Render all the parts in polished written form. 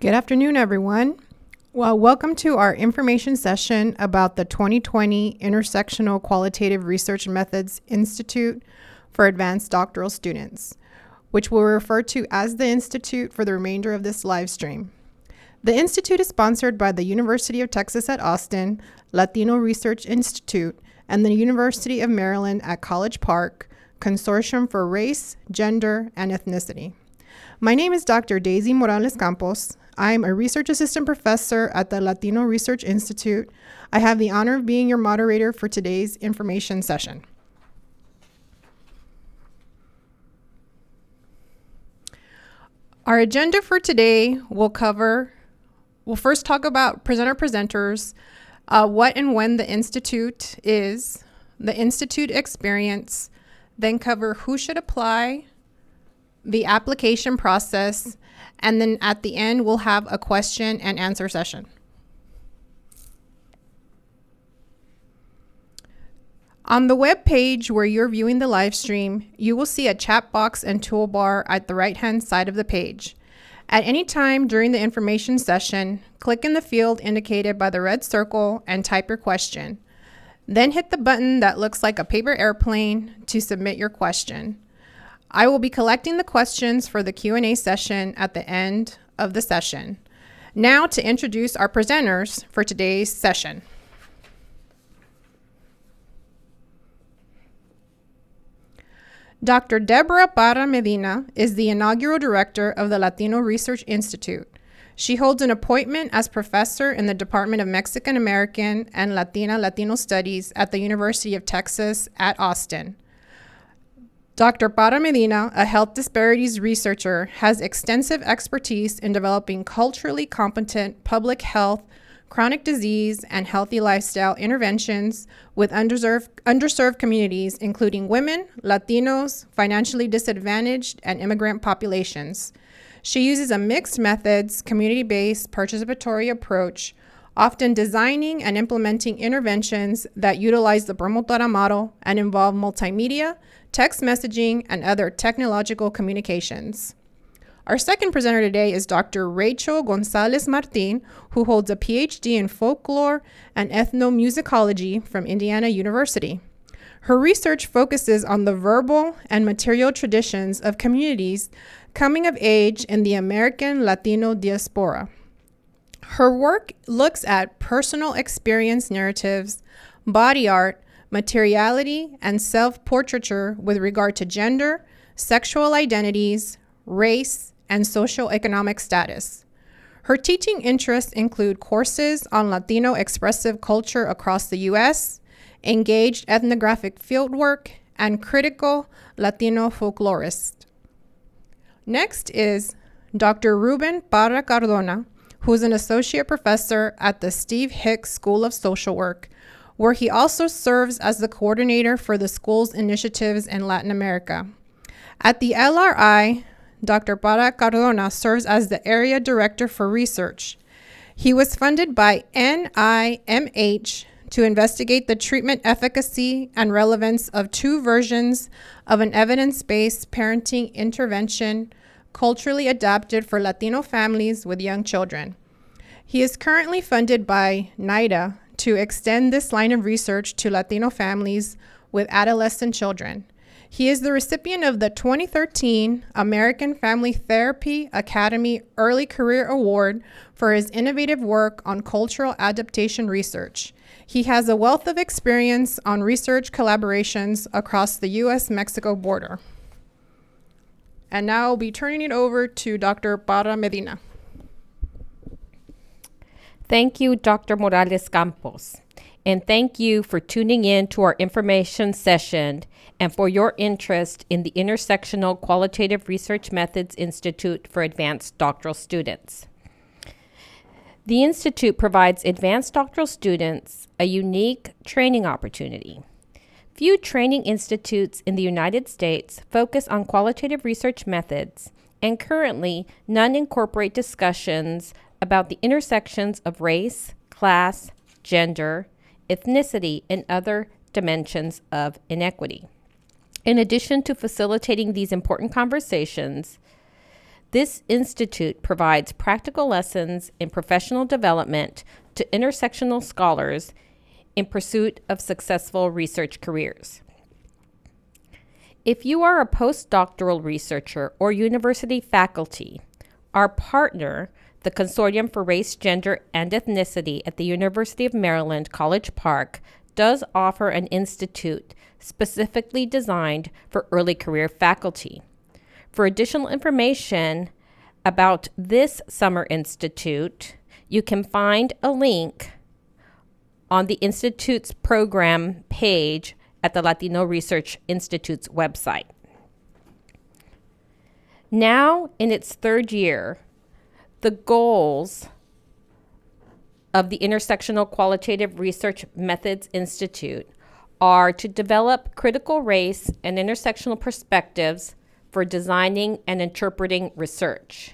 Good afternoon, everyone. Well, welcome to our information session about the 2020 Intersectional Qualitative Research Methods Institute for Advanced Doctoral Students, which we'll refer to as the Institute for the remainder of this live stream. The Institute is sponsored by the University of Texas at Austin, Latino Research Institute, and the University of Maryland at College Park, Consortium for Race, Gender, and Ethnicity. My name is Dr. Daisy Morales Campos. I'm a research assistant professor at the Latino Research Institute. I have the honor of being your moderator for today's information session. Our agenda for today we'll first talk about presenters, what and when the Institute is, the Institute experience, then cover who should apply, the application process, and then at the end, we'll have a question and answer session. On the web page where you're viewing the live stream, you will see a chat box and toolbar at the right-hand side of the page. At any time during the information session, click in the field indicated by the red circle and type your question. Then hit the button that looks like a paper airplane to submit your question. I will be collecting the questions for the Q&A session at the end of the session. Now to introduce our presenters for today's session. Dr. Deborah Parra Medina is the inaugural director of the Latino Research Institute. She holds an appointment as professor in the Department of Mexican American and Latino Studies at the University of Texas at Austin. Dr. Parra Medina, a health disparities researcher, has extensive expertise in developing culturally competent public health, chronic disease, and healthy lifestyle interventions with underserved communities, including women, Latinos, financially disadvantaged, and immigrant populations. She uses a mixed methods, community-based, participatory approach, often designing and implementing interventions that utilize the promotora model and involve multimedia, text messaging, and other technological communications. Our second presenter today is Dr. Rachel Gonzalez Martin, who holds a PhD in folklore and ethnomusicology from Indiana University. Her research focuses on the verbal and material traditions of communities coming of age in the American Latino diaspora. Her work looks at personal experience narratives, body art, materiality, and self-portraiture with regard to gender, sexual identities, race, and socioeconomic status. Her teaching interests include courses on Latino expressive culture across the U.S., engaged ethnographic fieldwork, and critical Latino folklorist. Next is Dr. Ruben Parra Cardona, who is an associate professor at the Steve Hicks School of Social Work, where he also serves as the coordinator for the school's initiatives in Latin America. At the LRI, Dr. Parra Cardona serves as the area director for research. He was funded by NIMH to investigate the treatment efficacy and relevance of two versions of an evidence-based parenting intervention culturally adapted for Latino families with young children. He is currently funded by NIDA to extend this line of research to Latino families with adolescent children. He is the recipient of the 2013 American Family Therapy Academy Early Career Award for his innovative work on cultural adaptation research. He has a wealth of experience on research collaborations across the U.S.-Mexico border. And now I'll be turning it over to Dr. Parra Medina. Thank you, Dr. Morales Campos. And thank you for tuning in to our information session and for your interest in the Intersectional Qualitative Research Methods Institute for Advanced Doctoral Students. The Institute provides advanced doctoral students a unique training opportunity. Few training institutes in the United States focus on qualitative research methods, and currently none incorporate discussions about the intersections of race, class, gender, ethnicity, and other dimensions of inequity. In addition to facilitating these important conversations, This institute provides practical lessons in professional development to intersectional scholars in pursuit of successful research careers. If you are a postdoctoral researcher or university faculty, our partner, the Consortium for Race, Gender, and Ethnicity at the University of Maryland, College Park, does offer an institute specifically designed for early career faculty. For additional information about this summer institute, you can find a link on the Institute's program page at the Latino Research Institute's website. Now, in its third year, the goals of the Intersectional Qualitative Research Methods Institute are to develop critical race and intersectional perspectives for designing and interpreting research.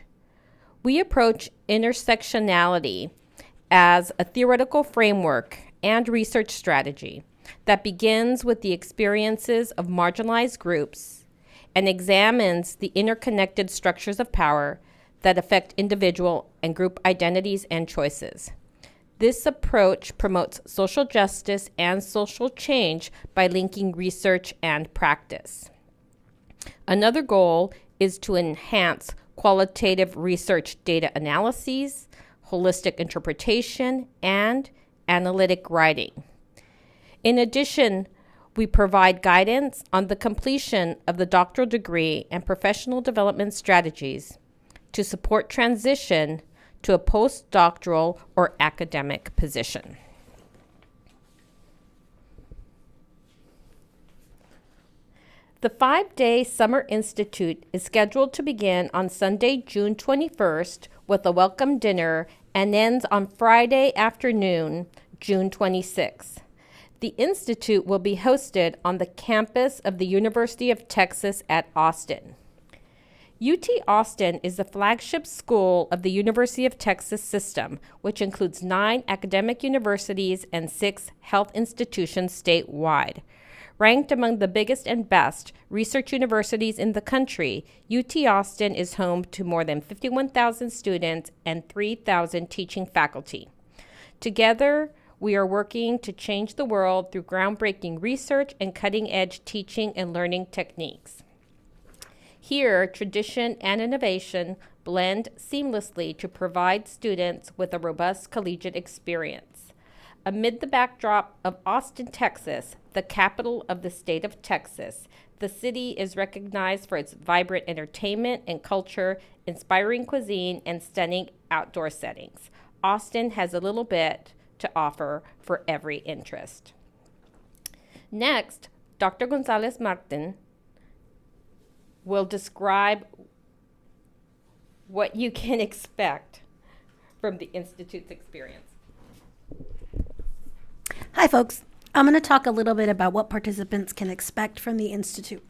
We approach intersectionality as a theoretical framework and research strategy that begins with the experiences of marginalized groups and examines the interconnected structures of power that affect individual and group identities and choices. This approach promotes social justice and social change by linking research and practice. Another goal is to enhance qualitative research data analyses, holistic interpretation, and analytic writing. In addition, we provide guidance on the completion of the doctoral degree and professional development strategies to support transition to a postdoctoral or academic position. The 5-day Summer Institute is scheduled to begin on Sunday, June 21st with a welcome dinner and ends on Friday afternoon, June 26th. The Institute will be hosted on the campus of the University of Texas at Austin. UT Austin is the flagship school of the University of Texas system, which includes 9 academic universities and 6 health institutions statewide. Ranked among the biggest and best research universities in the country, UT Austin is home to more than 51,000 students and 3,000 teaching faculty. Together, we are working to change the world through groundbreaking research and cutting-edge teaching and learning techniques. Here, tradition and innovation blend seamlessly to provide students with a robust collegiate experience. Amid the backdrop of Austin, Texas, the capital of the state of Texas, the city is recognized for its vibrant entertainment and culture, inspiring cuisine, and stunning outdoor settings. Austin has a little bit to offer for every interest. Next, Dr. Gonzalez Martin will describe what you can expect from the Institute's experience. Hi, folks. I'm going to talk a little bit about what participants can expect from the Institute.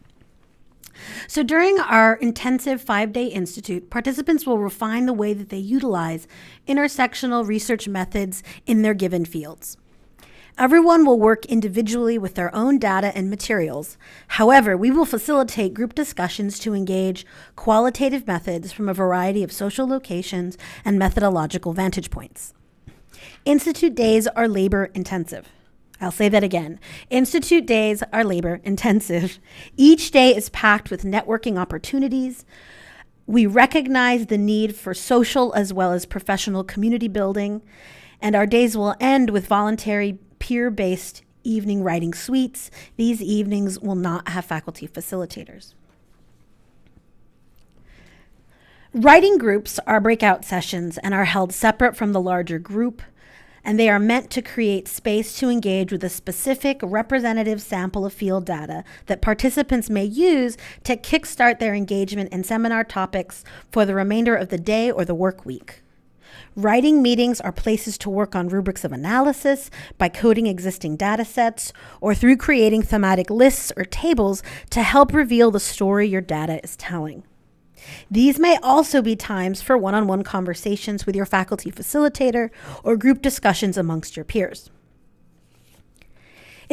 So during our intensive 5-day Institute, participants will refine the way that they utilize intersectional research methods in their given fields. Everyone will work individually with their own data and materials. However, we will facilitate group discussions to engage qualitative methods from a variety of social locations and methodological vantage points. Institute days are labor intensive. I'll say that again. Institute days are labor intensive. Each day is packed with networking opportunities. We recognize the need for social as well as professional community building, and our days will end with voluntary peer-based evening writing suites. These evenings will not have faculty facilitators. Writing groups are breakout sessions and are held separate from the larger group, and they are meant to create space to engage with a specific representative sample of field data that participants may use to kickstart their engagement in seminar topics for the remainder of the day or the work week. Writing meetings are places to work on rubrics of analysis by coding existing data sets or through creating thematic lists or tables to help reveal the story your data is telling. These may also be times for one-on-one conversations with your faculty facilitator or group discussions amongst your peers.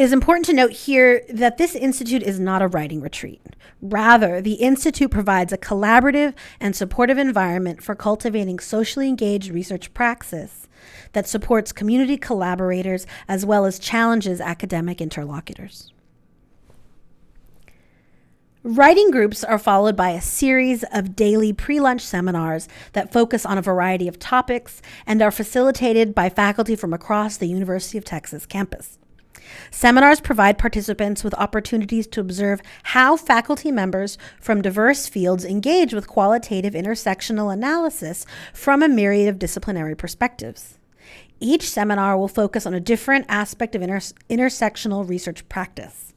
It is important to note here that this institute is not a writing retreat. Rather, the institute provides a collaborative and supportive environment for cultivating socially engaged research praxis that supports community collaborators as well as challenges academic interlocutors. Writing groups are followed by a series of daily pre-lunch seminars that focus on a variety of topics and are facilitated by faculty from across the University of Texas campus. Seminars provide participants with opportunities to observe how faculty members from diverse fields engage with qualitative intersectional analysis from a myriad of disciplinary perspectives. Each seminar will focus on a different aspect of intersectional research practice.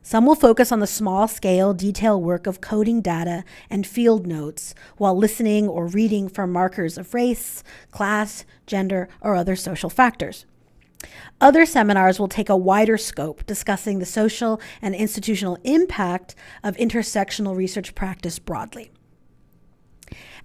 Some will focus on the small-scale, detailed work of coding data and field notes while listening or reading for markers of race, class, gender, or other social factors. Other seminars will take a wider scope, discussing the social and institutional impact of intersectional research practice broadly.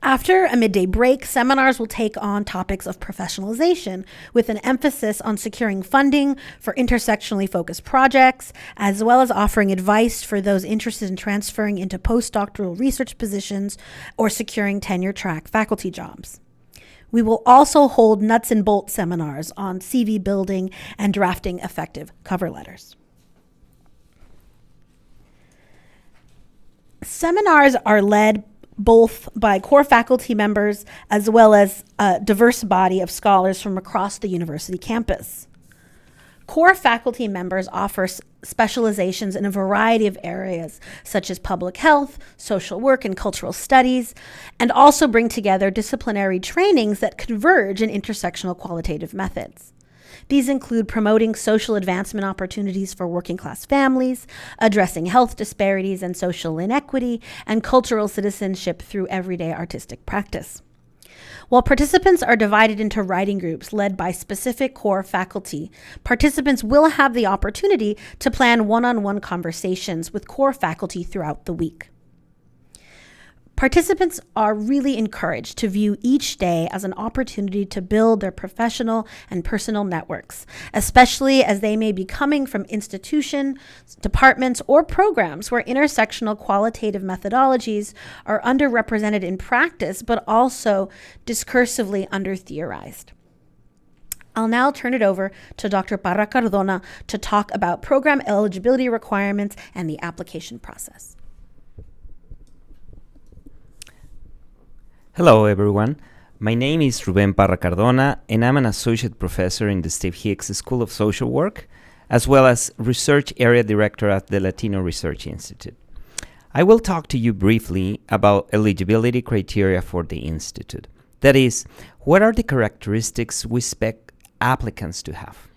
After a midday break, seminars will take on topics of professionalization with an emphasis on securing funding for intersectionally focused projects, as well as offering advice for those interested in transferring into postdoctoral research positions or securing tenure-track faculty jobs. We will also hold nuts and bolts seminars on CV building and drafting effective cover letters. Seminars are led both by core faculty members as well as a diverse body of scholars from across the university campus. Core faculty members offer specializations in a variety of areas, such as public health, social work, and cultural studies, and also bring together disciplinary trainings that converge in intersectional qualitative methods. These include promoting social advancement opportunities for working-class families, addressing health disparities and social inequity, and cultural citizenship through everyday artistic practice. While participants are divided into writing groups led by specific core faculty, participants will have the opportunity to plan one-on-one conversations with core faculty throughout the week. Participants are really encouraged to view each day as an opportunity to build their professional and personal networks, especially as they may be coming from institutions, departments, or programs where intersectional qualitative methodologies are underrepresented in practice, but also discursively under-theorized. I'll now turn it over to Dr. Parra Cardona to talk about program eligibility requirements and the application process. Hello, everyone. My name is Ruben Parra Cardona, and I'm an associate professor in the Steve Hicks School of Social Work, as well as research area director at the Latino Research Institute. I will talk to you briefly about eligibility criteria for the Institute. That is, what are the characteristics we expect applicants to have?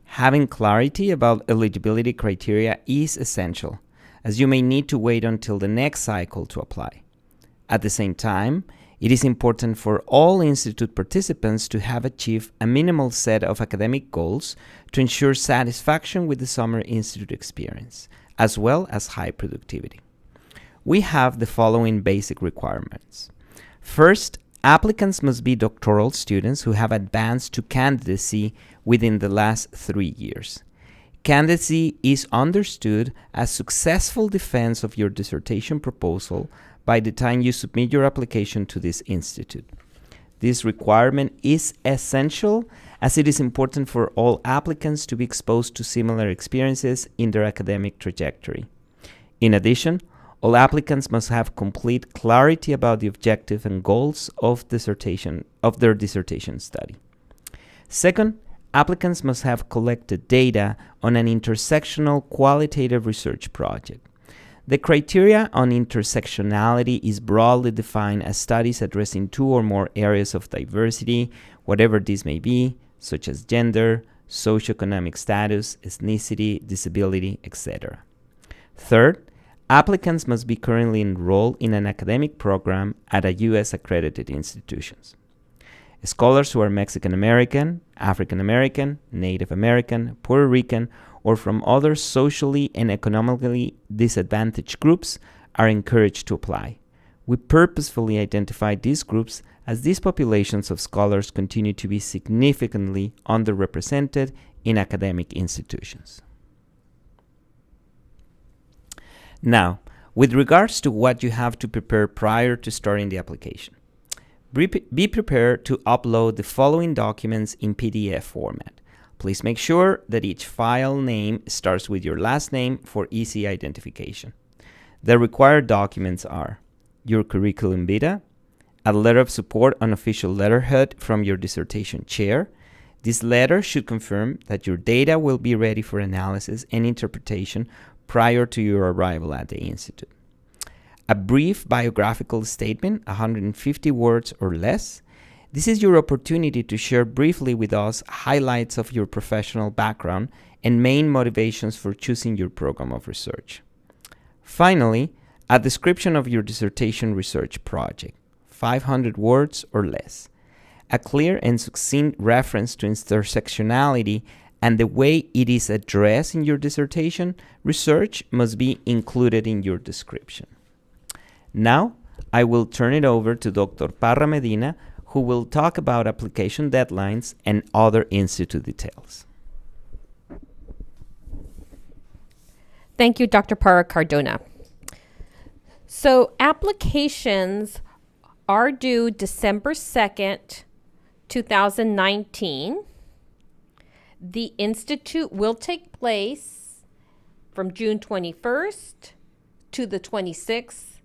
Having clarity about eligibility criteria is essential, as you may need to wait until the next cycle to apply. At the same time, it is important for all Institute participants to have achieved a minimal set of academic goals to ensure satisfaction with the summer Institute experience, as well as high productivity. We have the following basic requirements. First, applicants must be doctoral students who have advanced to candidacy within the last 3 years. Candidacy is understood as successful defense of your dissertation proposal by the time you submit your application to this institute. This requirement is essential as it is important for all applicants to be exposed to similar experiences in their academic trajectory. In addition, all applicants must have complete clarity about the objective and goals of their dissertation study. Second, applicants must have collected data on an intersectional qualitative research project. The criteria on intersectionality is broadly defined as studies addressing 2 or more areas of diversity, whatever these may be, such as gender, socioeconomic status, ethnicity, disability, etc. Third, applicants must be currently enrolled in an academic program at a U.S. accredited institutions. Scholars who are Mexican American, African American, Native American, Puerto Rican, or from other socially and economically disadvantaged groups are encouraged to apply. We purposefully identify these groups as these populations of scholars continue to be significantly underrepresented in academic institutions. Now, with regards to what you have to prepare prior to starting the application, be prepared to upload the following documents in PDF format. Please make sure that each file name starts with your last name for easy identification. The required documents are your curriculum vitae, a letter of support on official letterhead from your dissertation chair. This letter should confirm that your data will be ready for analysis and interpretation prior to your arrival at the Institute. A brief biographical statement, 150 words or less. This is your opportunity to share briefly with us highlights of your professional background and main motivations for choosing your program of research. Finally, a description of your dissertation research project, 500 words or less. A clear and succinct reference to intersectionality and the way it is addressed in your dissertation research must be included in your description. Now, I will turn it over to Dr. Parra Medina, who will talk about application deadlines and other institute details. Thank you, Dr. Parra Cardona. So applications are due December 2nd, 2019. The Institute will take place from June 21st to the 26th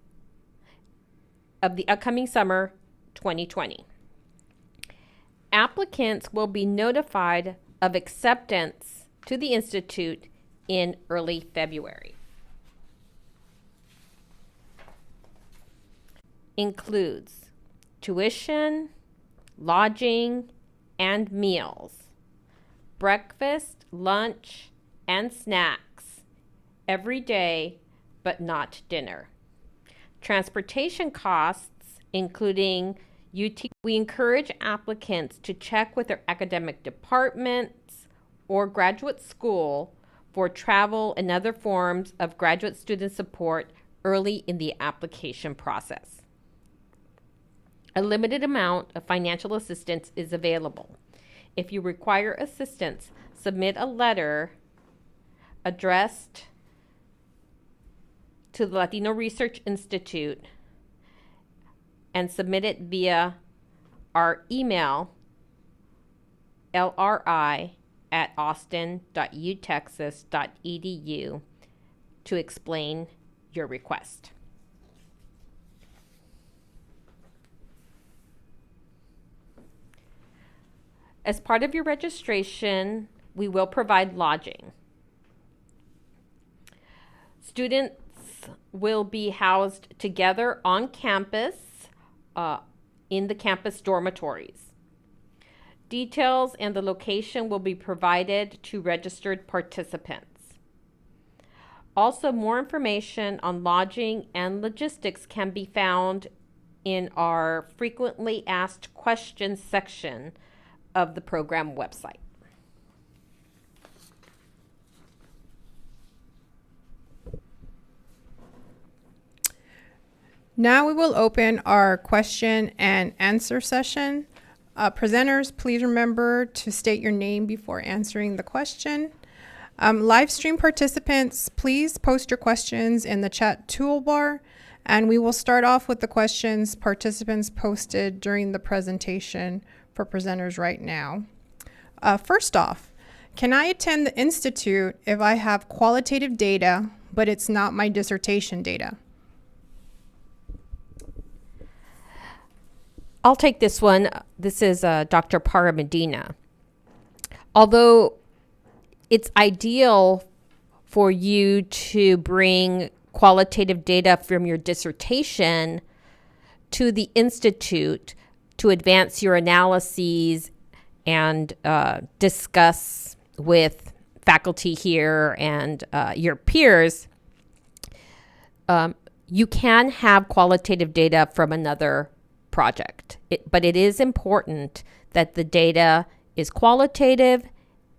of the upcoming summer 2020. Applicants will be notified of acceptance to the Institute in early February. Includes tuition, lodging, and meals, breakfast, lunch, and snacks every day, but not dinner. Transportation costs, including UT. We encourage applicants to check with their academic departments or graduate school for travel and other forms of graduate student support early in the application process. A limited amount of financial assistance is available. If you require assistance, submit a letter addressed to the Latino Research Institute and submit it via our email, lri@austin.utexas.edu, to explain your request. As part of your registration, we will provide lodging. Students will be housed together on campus in the campus dormitories. Details and the location will be provided to registered participants. Also, more information on lodging and logistics can be found in our frequently asked questions section of the program website. Now we will open our question and answer session. Presenters, please remember to state your name before answering the question. Live stream participants, please post your questions in the chat toolbar, and we will start off with the questions participants posted during the presentation for presenters right now. First off, can I attend the Institute if I have qualitative data, but it's not my dissertation data? I'll take this one. This is Dr. Parra Medina. Although it's ideal for you to bring qualitative data from your dissertation to the Institute to advance your analyses and discuss with faculty here and your peers, you can have qualitative data from another project. But it is important that the data is qualitative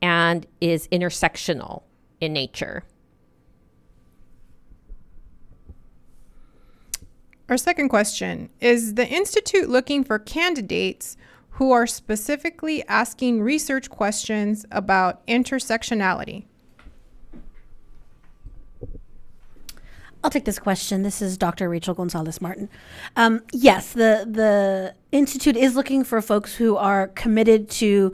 and is intersectional in nature. Our second question, is the Institute looking for candidates who are specifically asking research questions about intersectionality? I'll take this question. This is Dr. Rachel Gonzalez Martin. Yes, the Institute is looking for folks who are committed to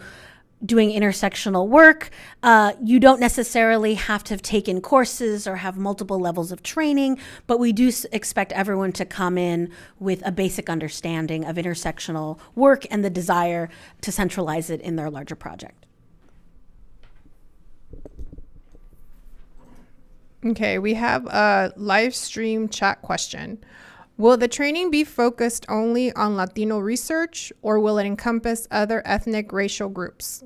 doing intersectional work. You don't necessarily have to have taken courses or have multiple levels of training, but we do expect everyone to come in with a basic understanding of intersectional work and the desire to centralize it in their larger project. Okay, we have a live stream chat question. Will the training be focused only on Latino research, or will it encompass other ethnic racial groups?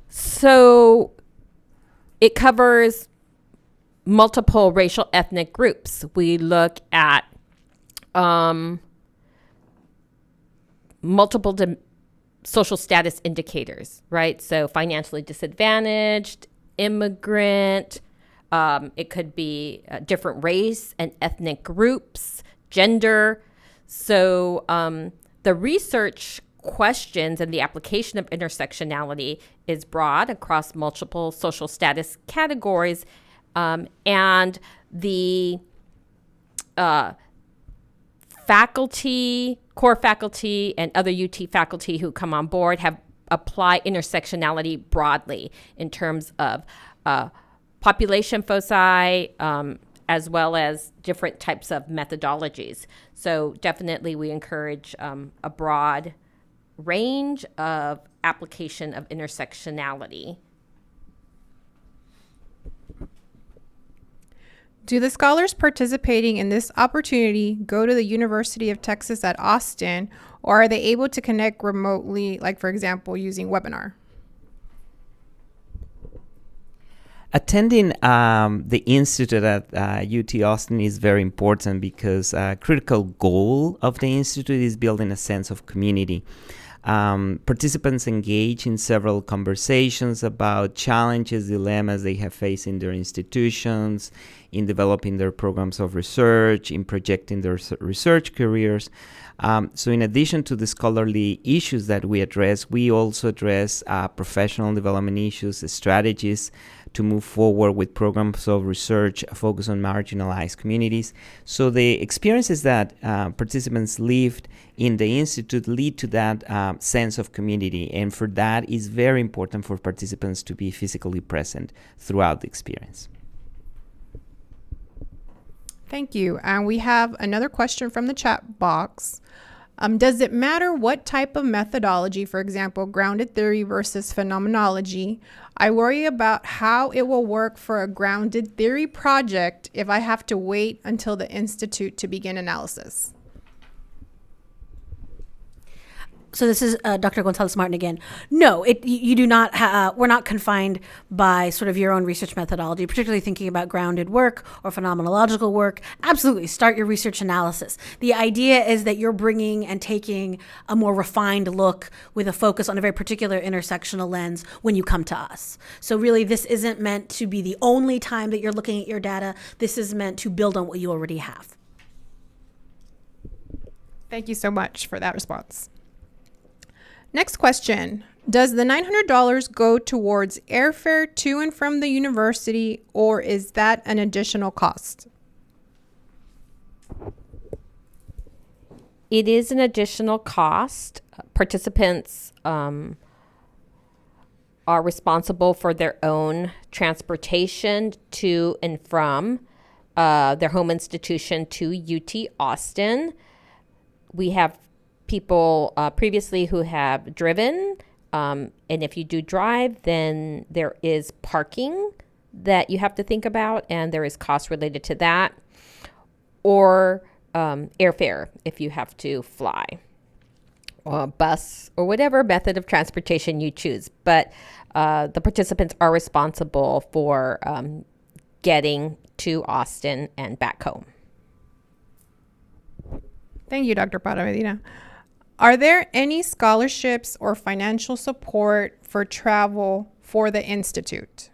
So it covers multiple racial ethnic groups. We look at multiple social status indicators, right? So financially disadvantaged, immigrant, it could be different race and ethnic groups, gender. So the research questions and the application of intersectionality is broad across multiple social status categories, and the faculty, core faculty, and other UT faculty who come on board have applied intersectionality broadly in terms of population foci, as well as different types of methodologies. So definitely we encourage a broad range of application of intersectionality. Do the scholars participating in this opportunity go to the University of Texas at Austin, or are they able to connect remotely, like, for example, using webinar? Attending the Institute at UT Austin is very important because a critical goal of the Institute is building a sense of community. Participants engage in several conversations about challenges, dilemmas they have faced in their institutions, in developing their programs of research, in projecting their research careers. So in addition to the scholarly issues that we address, we also address professional development issues, strategies to move forward with programs of research focused on marginalized communities. So the experiences that participants lived in the Institute lead to that sense of community. And for that, it's very important for participants to be physically present throughout the experience. Thank you. And we have another question from the chat box. Does it matter what type of methodology, for example, grounded theory versus phenomenology? I worry about how it will work for a grounded theory project if I have to wait until the institute to begin analysis. So this is Dr. Gonzalez Martin again. No, you do not. We're not confined by sort of your own research methodology, particularly thinking about grounded work or phenomenological work. Absolutely, start your research analysis. The idea is that you're bringing and taking a more refined look with a focus on a very particular intersectional lens when you come to us. So really, this isn't meant to be the only time that you're looking at your data. This is meant to build on what you already have. Thank you so much for that response. Next question. Does the $900 go towards airfare to and from the university, or is that an additional cost? It is an additional cost. Participants are responsible for their own transportation to and from their home institution to UT Austin. We have people previously who have driven, and if you do drive, then there is parking that you have to think about, and there is cost related to that, or airfare if you have to fly, or bus, or whatever method of transportation you choose. But the participants are responsible for getting to Austin and back home. Thank you, Dr. Parra Medina. Are there any scholarships or financial support for travel for the Institute?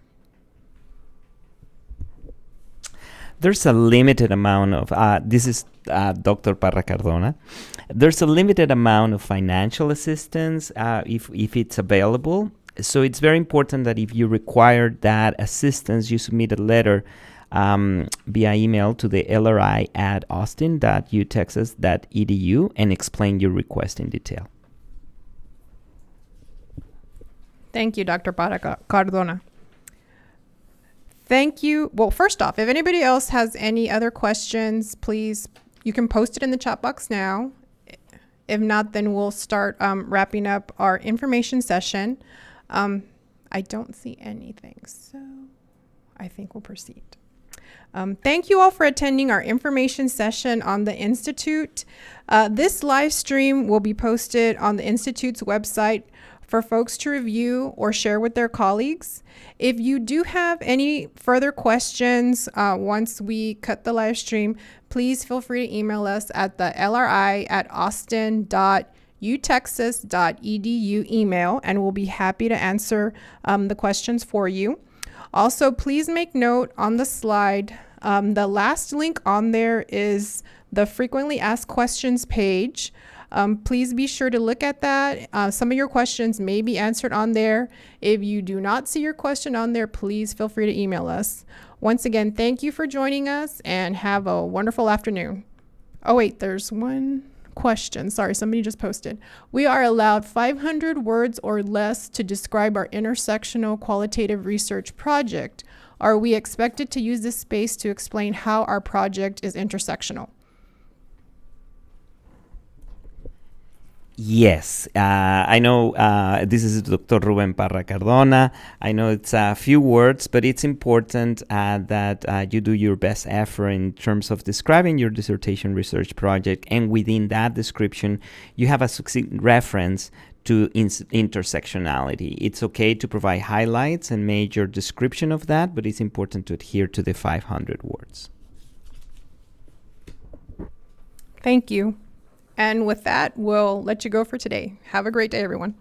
There's a limited amount of, this is Dr. Parra Cardona. There's a limited amount of financial assistance if it's available. So it's very important that if you require that assistance, you submit a letter via email to the lri@austin.utexas.edu and explain your request in detail. Thank you, Dr. Cardona. Thank you. Well, first off, if anybody else has any other questions, please, you can post it in the chat box now. If not, then we'll start wrapping up our information session. I don't see anything, so I think we'll proceed. Thank you all for attending our information session on the Institute. This live stream will be posted on the Institute's website for folks to review or share with their colleagues. If you do have any further questions once we cut the live stream, please feel free to email us at the lri@austin.utexas.edu email, and we'll be happy to answer the questions for you. Also, please make note on the slide, the last link on there is the frequently asked questions page. Please be sure to look at that. Some of your questions may be answered on there. If you do not see your question on there, please feel free to email us. Once again, thank you for joining us and have a wonderful afternoon. Oh wait, there's one question. Sorry, somebody just posted. We are allowed 500 words or less to describe our intersectional qualitative research project. Are we expected to use this space to explain how our project is intersectional? Yes, I know this is Dr. Ruben Parra Cardona. I know it's a few words, but it's important that you do your best effort in terms of describing your dissertation research project, and within that description, you have a succinct reference to intersectionality. It's okay to provide highlights and major description of that, but it's important to adhere to the 500 words. Thank you. And with that, we'll let you go for today. Have a great day, everyone.